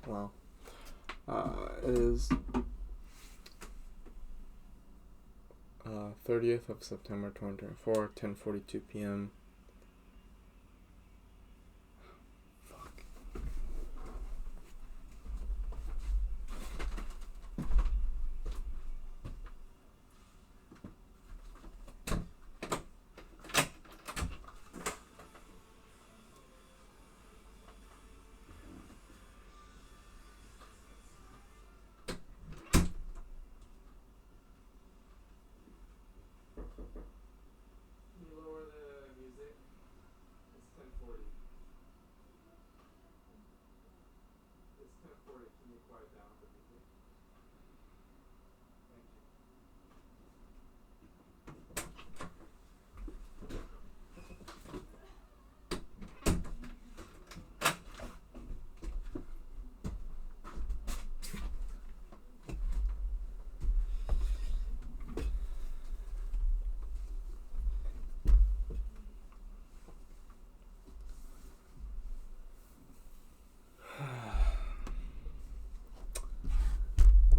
Well, it is 30th of September 2024, 10:42 p.m. Fuck. Can you lower the music? It's 10:40. It's 10:40. Can you quiet down the music? Thank you.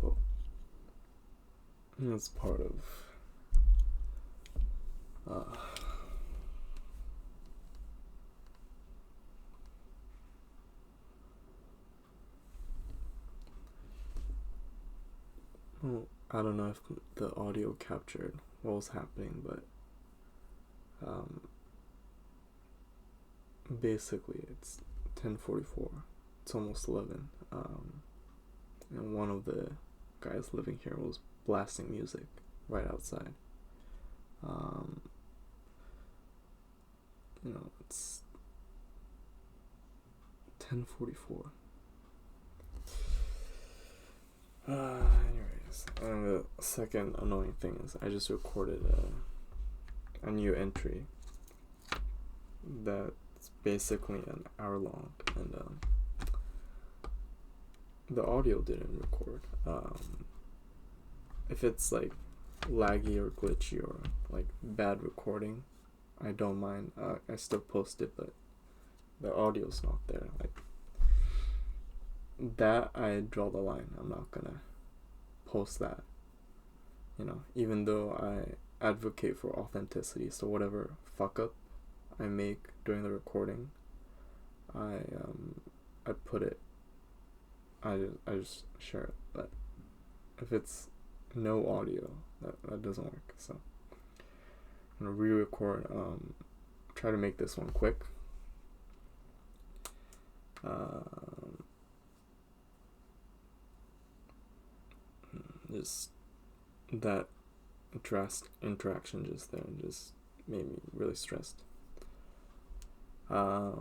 Well, that's part of well, I don't know if the audio captured what was happening, but basically it's 10:44. It's almost 11. And one of the guys living here was blasting music right outside. It's 10:44. Anyways, and the second annoying thing is I just recorded a new entry that's basically an hour long, and the audio didn't record. If it's like laggy or glitchy or like bad recording, I don't mind. I still post it, but the audio's not there. Like that, I draw the line. I'm not gonna post that. Even though I advocate for authenticity, so whatever fuck up I make during the recording, I put it. I just share it. But if it's no audio, that doesn't work. So I'm gonna re-record. Try to make this one quick. Just that drastic interaction just there just made me really stressed. What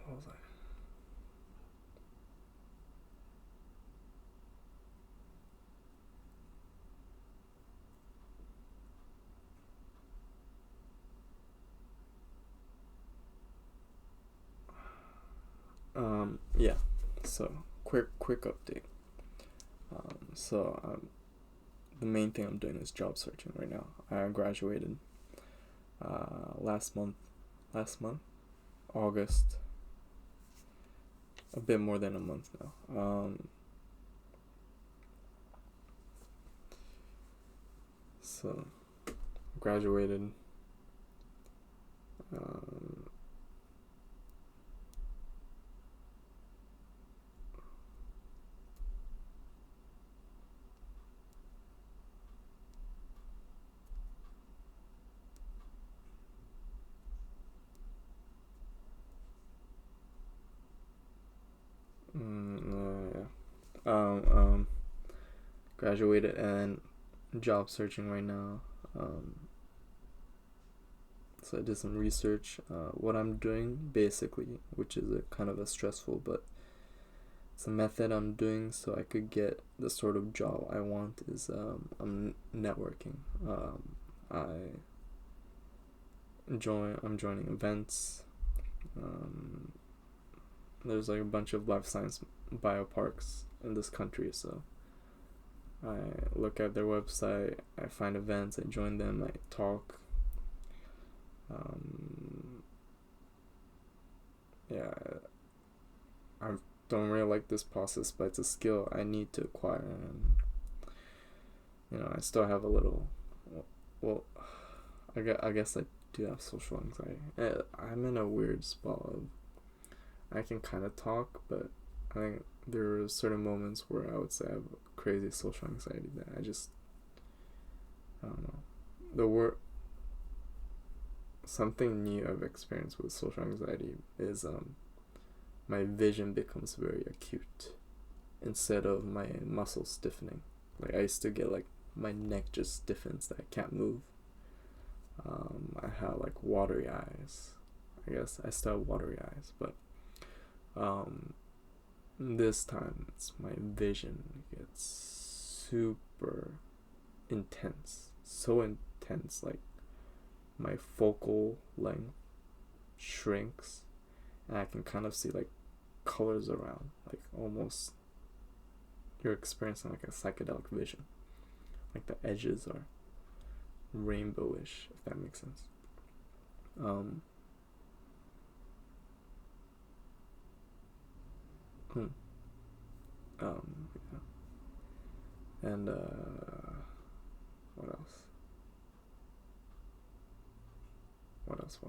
was I? Yeah. So quick update. The main thing I'm doing is job searching right now. I graduated last month, August. A bit more than a month now. So graduated. Graduated and job searching right now. So I did some research. What I'm doing basically, which is a kind of a stressful, but it's a method I'm doing so I could get the sort of job I want, is I'm networking. I'm joining events. There's like a bunch of life science bioparks in this country, so I look at their website, I find events, I join them, I talk. yeah, I don't really like this process, but it's a skill I need to acquire, and I still have a little. Well, I guess I do have social anxiety. I'm in a weird spot of I can kind of talk, but I think there are certain moments where I would say I have crazy social anxiety that I don't know. The word Something new I've experienced with social anxiety is my vision becomes very acute instead of my muscles stiffening. Like, I used to get like my neck just stiffens that I can't move. I have like watery eyes. I guess I still have watery eyes, but this time it's my vision gets super intense. So intense, like my focal length shrinks and I can kind of see like colors around, like almost you're experiencing like a psychedelic vision. Like the edges are rainbowish, if that makes sense. Um, hmm, yeah. And what else? What else?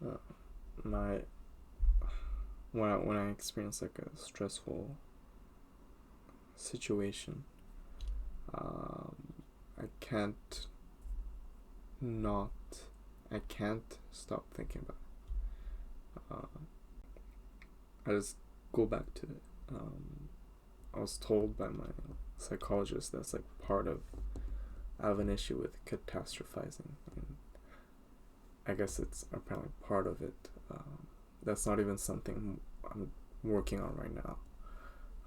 Uh, my when I experience like a stressful situation, um, I can't not I can't stop thinking about it. I just go back to it. I was told by my psychologist that's like part of I have an issue with catastrophizing, and I guess it's apparently part of it. That's not even something I'm working on right now.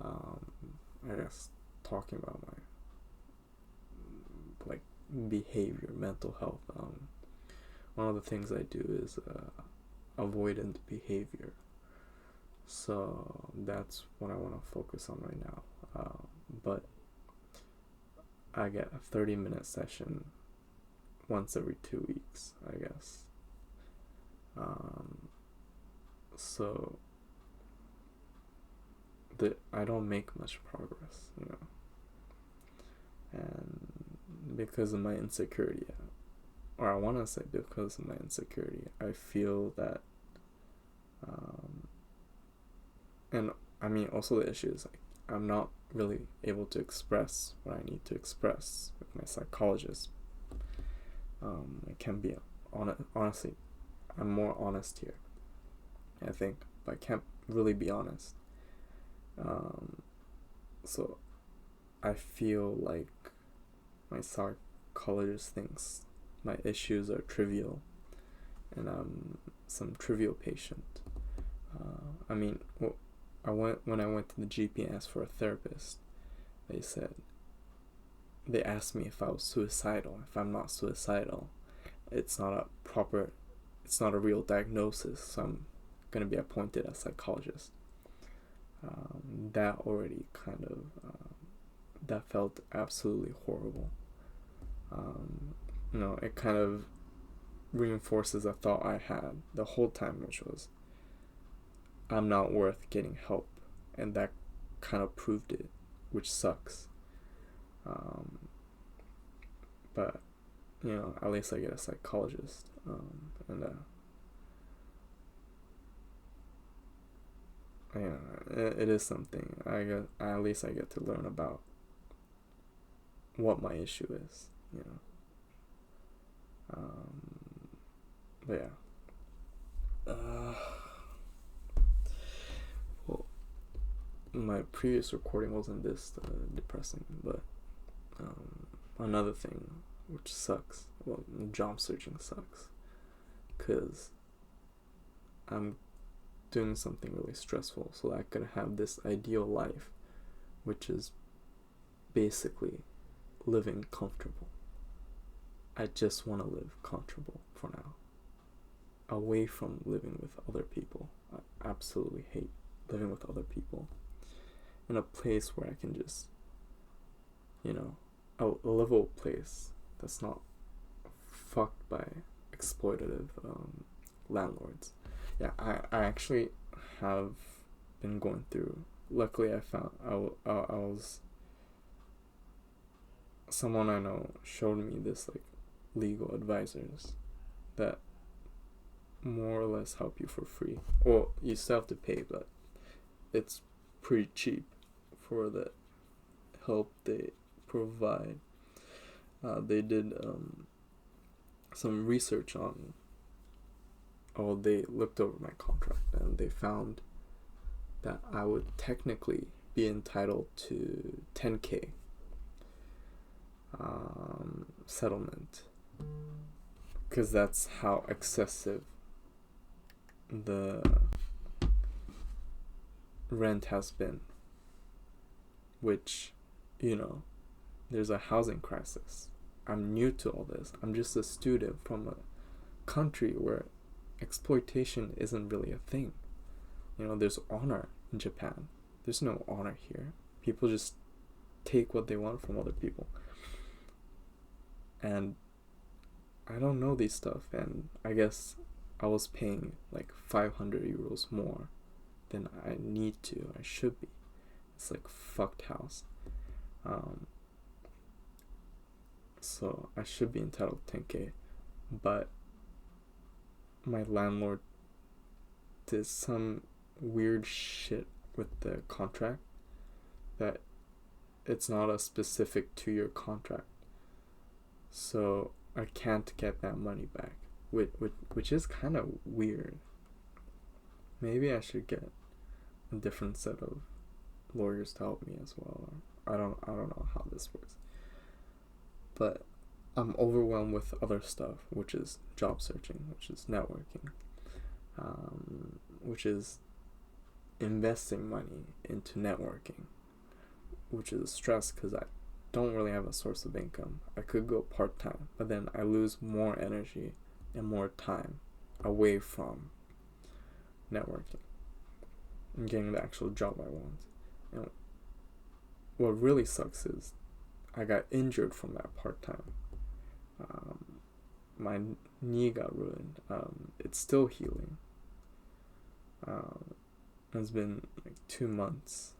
I guess talking about my like behavior, mental health. One of the things I do is avoidant behavior. So that's what I want to focus on right now. But I get a 30-minute session once every 2 weeks, I guess. So I don't make much progress, and because of my insecurity, or I want to say because of my insecurity, I feel that, and I mean also the issue is like I'm not really able to express what I need to express with my psychologist. I can be honestly, I'm more honest here, I think, but I can't really be honest. So I feel like my psychologist thinks my issues are trivial, and I'm some trivial patient. I mean, when I went to the GP and asked for a therapist, they asked me if I was suicidal. If I'm not suicidal, it's not a real diagnosis, so I'm gonna be appointed as psychologist. That already kind of that felt absolutely horrible. It kind of reinforces a thought I had the whole time, which was I'm not worth getting help, and that kind of proved it, which sucks. But at least I get a psychologist, and it is something. At least I get to learn about what my issue is. But yeah. Well, my previous recording wasn't this depressing, but another thing which sucks. Well, job searching sucks, cause I'm doing something really stressful so that I could have this ideal life, which is basically living comfortable. I just want to live comfortable for now, away from living with other people. I absolutely hate living with other people. In a place where I can just, a livable place that's not fucked by exploitative landlords. Yeah, I actually have been going through. Luckily, I found I was someone I know showed me this like legal advisors that more or less help you for free. Well, you still have to pay, but it's pretty cheap for the help they provide. They did some research on. They looked over my contract and they found that I would technically be entitled to 10K settlement, because that's how excessive the rent has been, which, there's a housing crisis. I'm new to all this. I'm just a student from a country where exploitation isn't really a thing. There's honor in Japan. There's no honor here. People just take what they want from other people. And I don't know these stuff, and I guess I was paying like 500 euros more than I need to. I should be. It's like fucked house. So I should be entitled to 10K, but my landlord did some weird shit with the contract that it's not a specific 2-year contract, so I can't get that money back, which is kind of weird. Maybe I should get a different set of lawyers to help me as well. I don't know how this works, but I'm overwhelmed with other stuff, which is job searching, which is networking, which is investing money into networking, which is stress because I don't really have a source of income. I could go part-time, but then I lose more energy and more time away from networking and getting the actual job I want. And what really sucks is I got injured from that part-time. My knee got ruined. It's still healing. It's been like 2 months,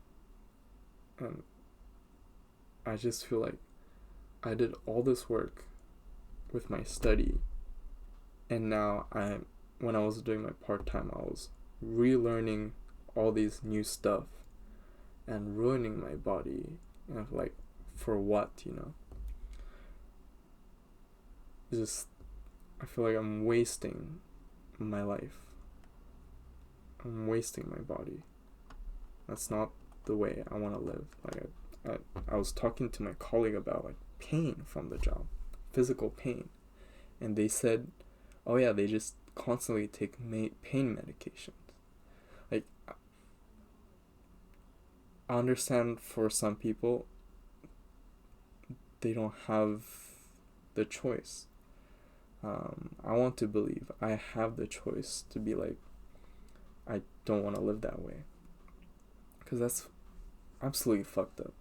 and I just feel like I did all this work with my study, and now when I was doing my part-time, I was relearning all these new stuff and ruining my body, and like, for what, Just, I feel like I'm wasting my life. I'm wasting my body. That's not the way I want to live. Like, I was talking to my colleague about like pain from the job, physical pain, and they said, oh yeah, they just constantly take pain medications. Like, I understand for some people they don't have the choice. I want to believe I have the choice to be like, I don't want to live that way, because that's absolutely fucked up.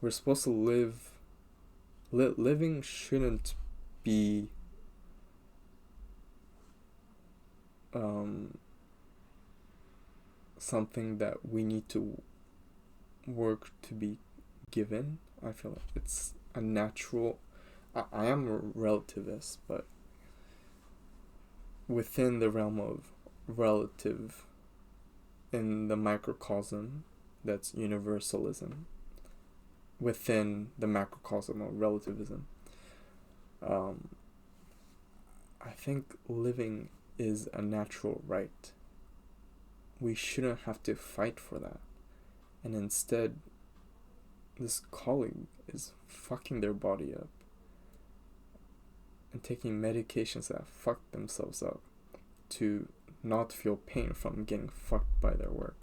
We're supposed to live. Living shouldn't be something that we need to work to be given. I feel like it's a natural. I am a relativist, but within the realm of relative, in the microcosm that's universalism, within the macrocosm of relativism, I think living is a natural right. We shouldn't have to fight for that. And instead, this colleague is fucking their body up and taking medications that fuck themselves up to not feel pain from getting fucked by their work,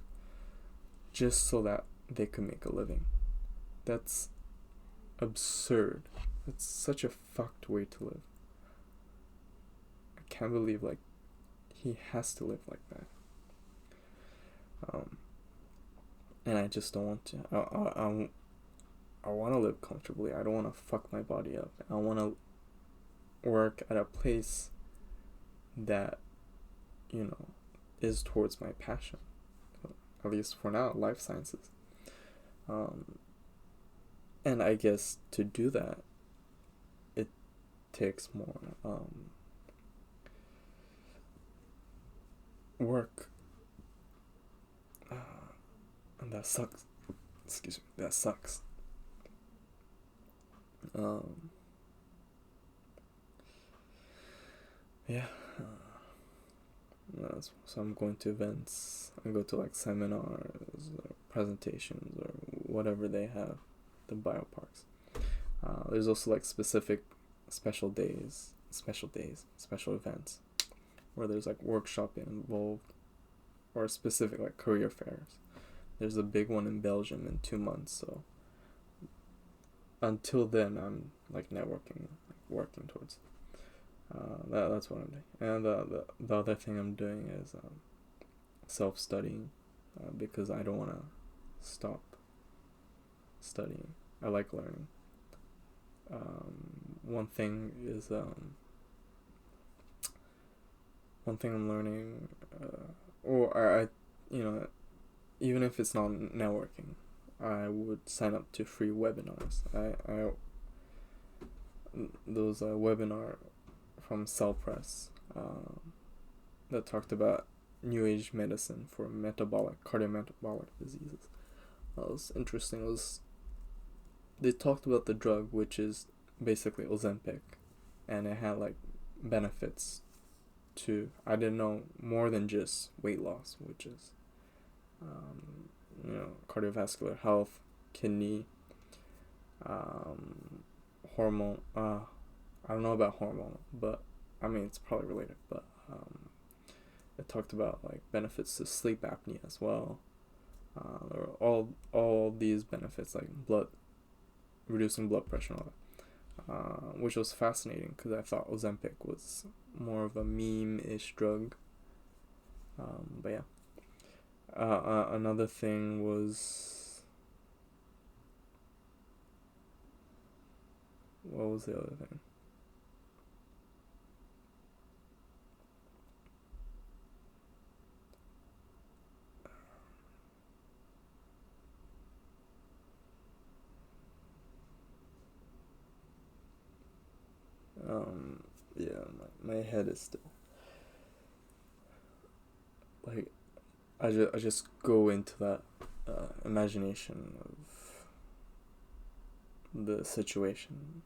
just so that they could make a living. That's absurd. That's such a fucked way to live. I can't believe, like, he has to live like that. And I just don't want to. I want to live comfortably. I don't want to fuck my body up. I want to work at a place that, you know, is towards my passion. At least for now, life sciences. And I guess to do that, it takes more work. And that sucks. Excuse me. That sucks. Yeah. So I'm going to events. I go to like seminars or presentations or whatever they have, the bioparks. There's also like specific special events where there's like workshopping involved, or specific like career fairs. There's a big one in Belgium in 2 months, so until then I'm like networking, like working towards that's what I'm doing. And the other thing I'm doing is self-studying, because I don't want to stop studying. I like learning. One thing I'm learning, or I you know, even if it's not networking, I would sign up to free webinars. Those webinar from Cellpress that talked about new age medicine for cardiometabolic diseases. That was interesting. They talked about the drug, which is basically Ozempic, and it had like benefits to, I didn't know, more than just weight loss, which is cardiovascular health, kidney, hormone. I don't know about hormone, but I mean it's probably related. But it talked about like benefits to sleep apnea as well. All these benefits, like reducing blood pressure and all that, which was fascinating because I thought Ozempic was more of a meme-ish drug. But yeah. Another thing was, what was the other thing? Yeah, my head is still like, I just go into that imagination of the situation,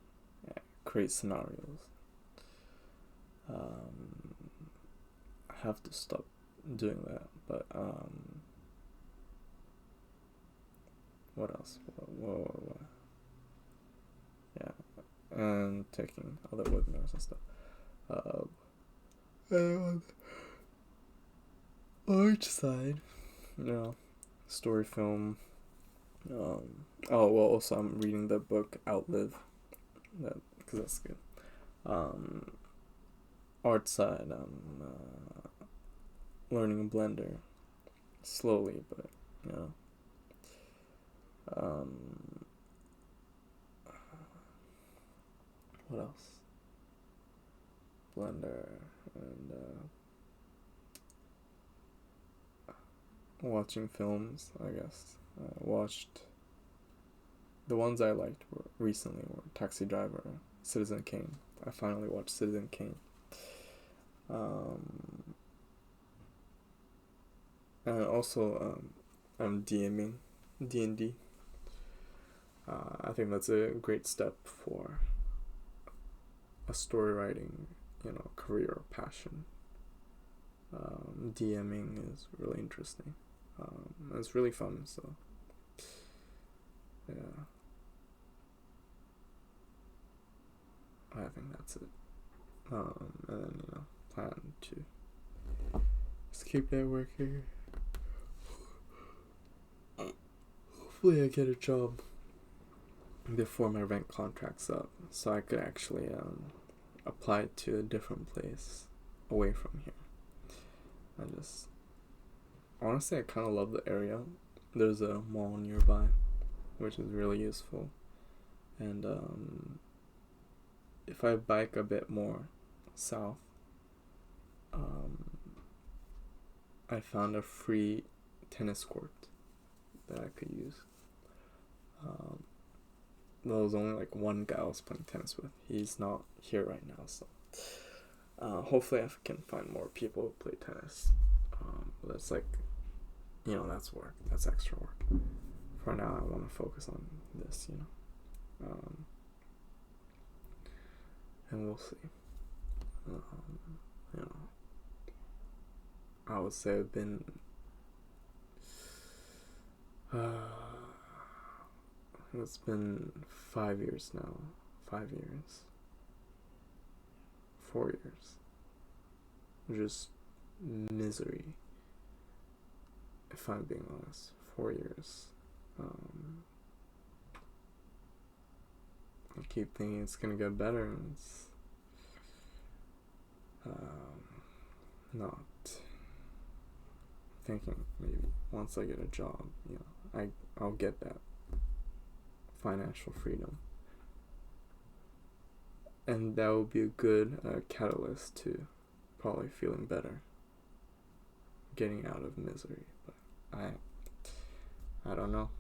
create scenarios. I have to stop doing that, but what else? What? Yeah, and taking other webinars and stuff. And on each side, story film. Also I'm reading the book Outlive, because that's good. Art side, I'm learning Blender slowly, but what else? Blender and watching films, I guess. I watched, the ones I liked recently were Taxi Driver, Citizen Kane. I finally watched Citizen Kane. And also I'm DMing D&D. I think that's a great step for a story writing, career or passion. DMing is really interesting. It's really fun, so yeah. I think that's it. And then, plan to just keep networking. Hopefully I get a job before my rent contract's up, so I could actually apply to a different place away from here. Honestly, I kind of love the area. There's a mall nearby, which is really useful. And if I bike a bit more south, I found a free tennis court that I could use. There was only like one guy I was playing tennis with. He's not here right now, so hopefully I can find more people who play tennis. That's like, that's work. That's extra work. For now, I want to focus on this, and we'll see. I would say I've been it's been 5 years now. 5 years. 4 years. Just misery. If I'm being honest. 4 years. I keep thinking it's gonna get better, and it's not. Thinking maybe once I get a job, I'll get that financial freedom, and that will be a good catalyst to probably feeling better, getting out of misery. But I don't know.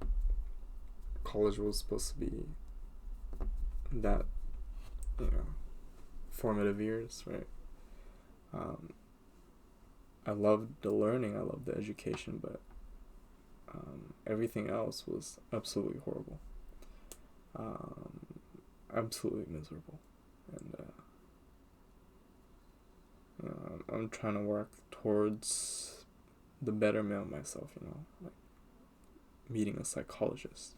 College was supposed to be that, formative years, right? I loved the learning, I loved the education, but everything else was absolutely horrible. Absolutely miserable. And I'm trying to work towards the betterment of myself, like meeting a psychologist,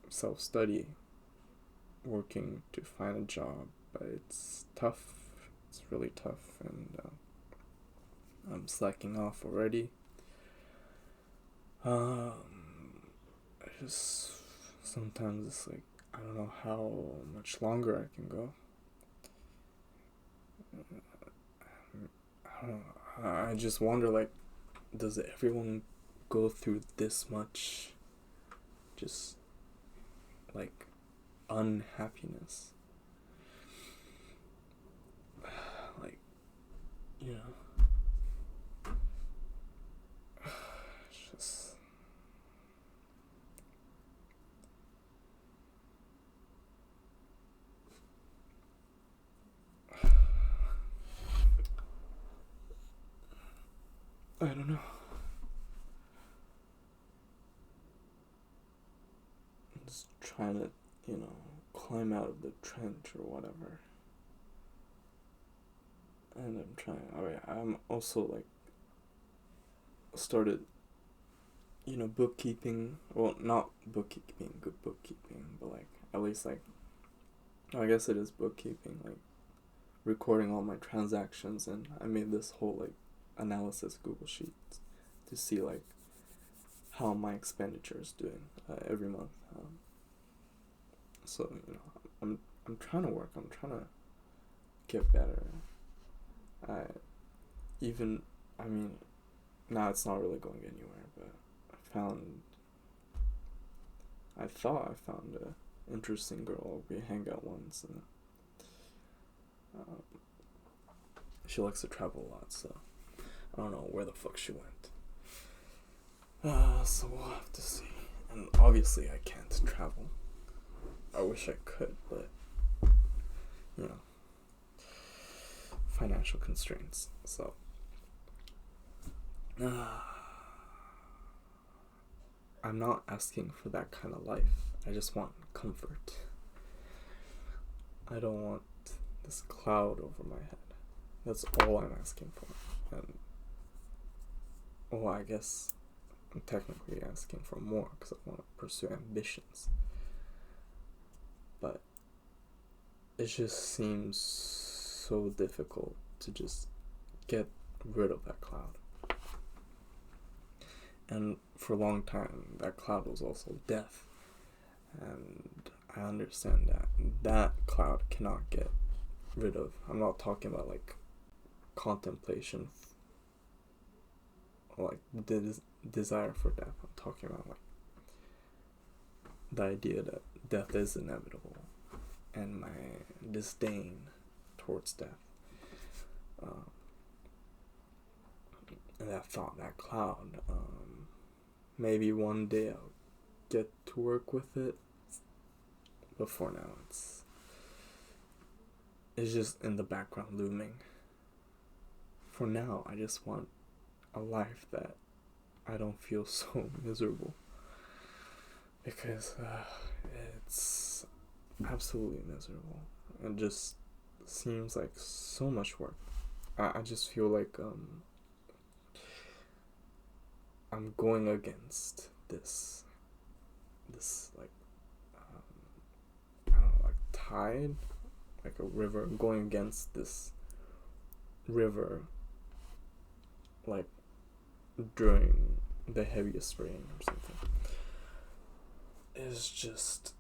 self-study, working to find a job, but it's tough. It's really tough, and I'm slacking off already. Sometimes it's like, I don't know how much longer I can go. I don't know. I just wonder, like, does everyone go through this much, just, like, unhappiness? Like, it's just, I don't know. I'm just trying to, climb out of the trench or whatever. And I'm also, like, started, bookkeeping. Well, not bookkeeping, good bookkeeping, but, like, at least, like, I guess it is bookkeeping, like, recording all my transactions, and I made this whole, like, analysis Google Sheets to see, like, how my expenditure is doing every month. So, I'm trying to work. I'm trying to get better. Now it's not really going anywhere, but I thought I found a interesting girl. We hang out once, and she likes to travel a lot, so I don't know where the fuck she went. So we'll have to see. And obviously I can't travel. I wish I could, but financial constraints. So I'm not asking for that kind of life. I just want comfort. I don't want this cloud over my head. That's all I'm asking for. And I guess I'm technically asking for more because I want to pursue ambitions. But it just seems so difficult to just get rid of that cloud. And for a long time, that cloud was also death. And I understand that that cloud cannot get rid of. I'm not talking about like contemplation or like the desire for death. I'm talking about like the idea that death is inevitable and my disdain towards death. And that thought, that cloud, maybe one day I'll get to work with it, but for now it's just in the background looming. For now, I just want a life that I don't feel so miserable, because it's absolutely miserable and just seems like so much work. I just feel like I'm going against this like I don't know, like tide, like a river, going against this river like during the heaviest rain or something. It's just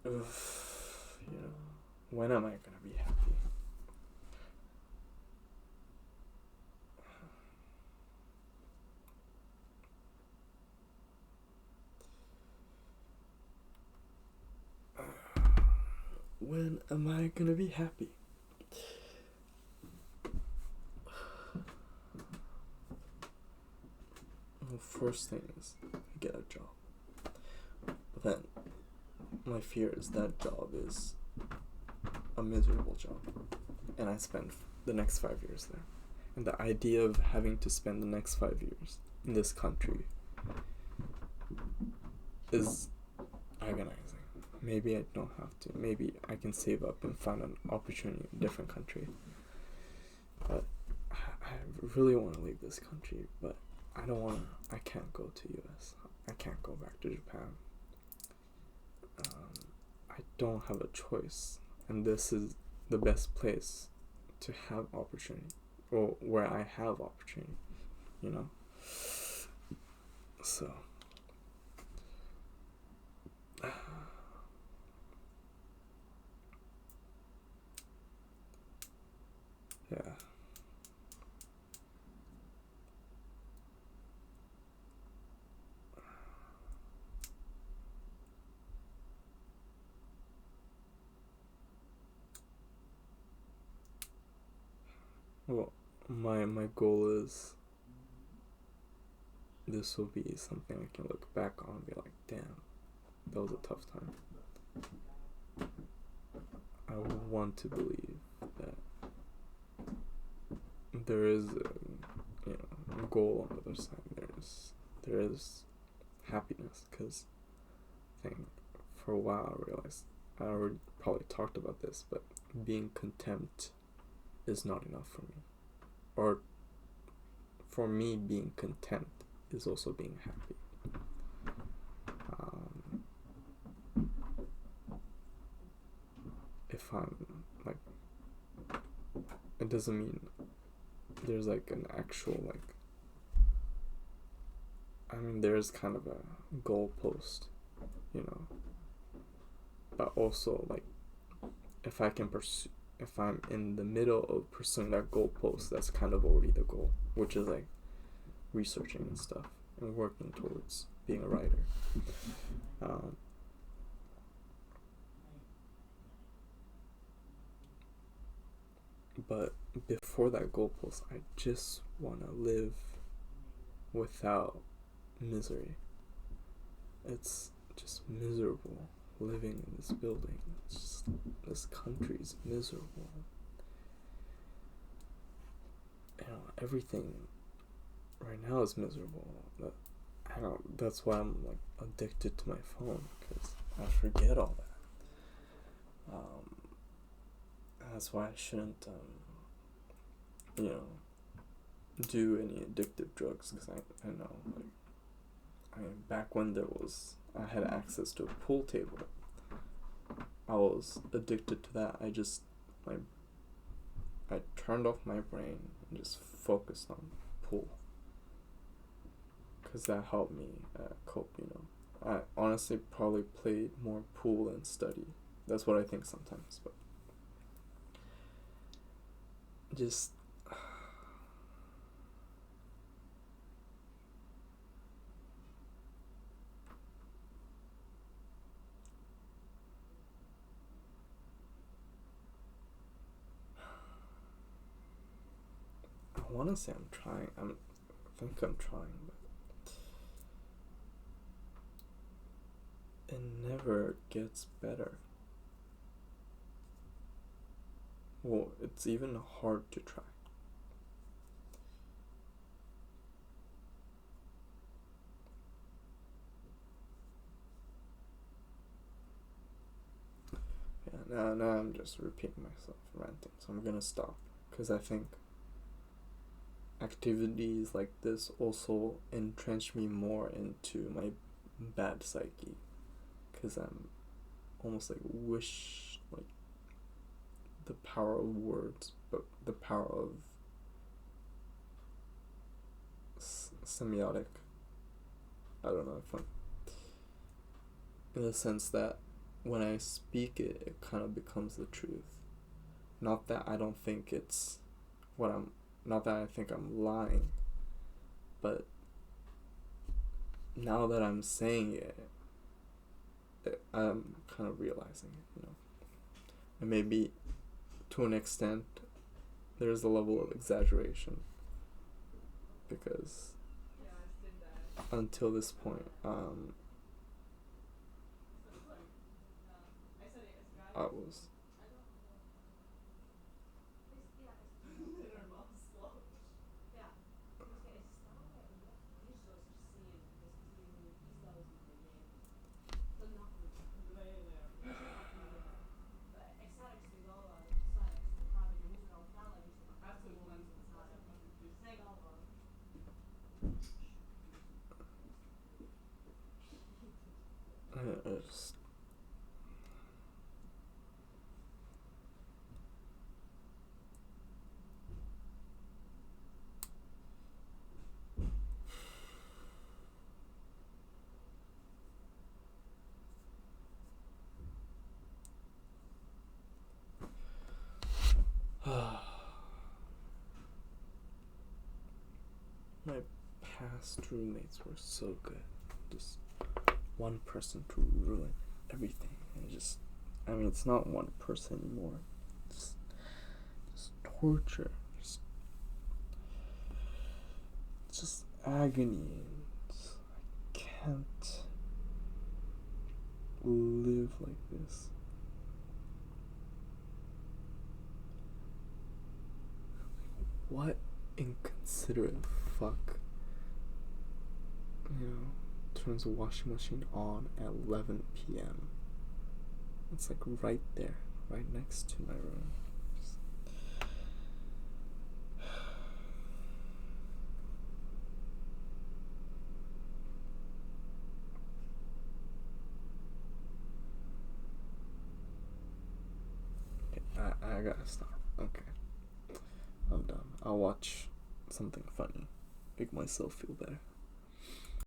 when am I gonna be happy? When am I gonna be happy? Well, first thing is get a job. But then my fear is that job is a miserable job, and I spend the next 5 years there. And the idea of having to spend the next 5 years in this country is agonizing. Maybe I don't have to. Maybe I can save up and find an opportunity in a different country. But I really want to leave this country, but I can't go to US. I can't go back to Japan. I don't have a choice. And this is the best place to have opportunity, or where I have opportunity, So, yeah. Well, my goal is this will be something I can look back on and be like, damn, that was a tough time. I want to believe that there is a goal on the other side. There is happiness, because I think for a while I realized, I already probably talked about this, but being content is not enough for me. Or for me, being content is also being happy. If I'm like, it doesn't mean there's like an actual there's kind of a goalpost, but also like if I'm in the middle of pursuing that goalpost, that's kind of already the goal, which is like researching and stuff and working towards being a writer. But before that goalpost, I just want to live without misery. It's just miserable living in this building. It's just, this country's miserable. Everything right now is miserable. That's why I'm like addicted to my phone, because I forget all that. That's why I shouldn't do any addictive drugs, because I know back when I had access to a pool table, I was addicted to that. I turned off my brain and just focused on pool, because that helped me cope. I honestly probably played more pool than study. That's what I think sometimes, but just I want to say I'm trying. I think I'm trying, but it never gets better. Well, it's even hard to try. Yeah, now I'm just repeating myself, ranting. So I'm gonna stop, because I think activities like this also entrench me more into my bad psyche, because I'm almost like wish like the power of words, but the power of semiotic. I don't know if I'm, in the sense that when I speak it, it kind of becomes the truth. Not that I don't think it's what I'm, not that I think I'm lying, but now that I'm saying it, I'm kind of realizing it, And maybe to an extent, there's a level of exaggeration, because until this point, I was I just my past roommates were so good. Just one person to ruin everything, and it's not one person anymore. Just torture, just agony. I can't live like this. What inconsiderate fuck, turns the washing machine on at 11 p.m. It's like right there, right next to my room. Okay, I gotta stop. Okay, I'm done. I'll watch something funny, make myself feel better.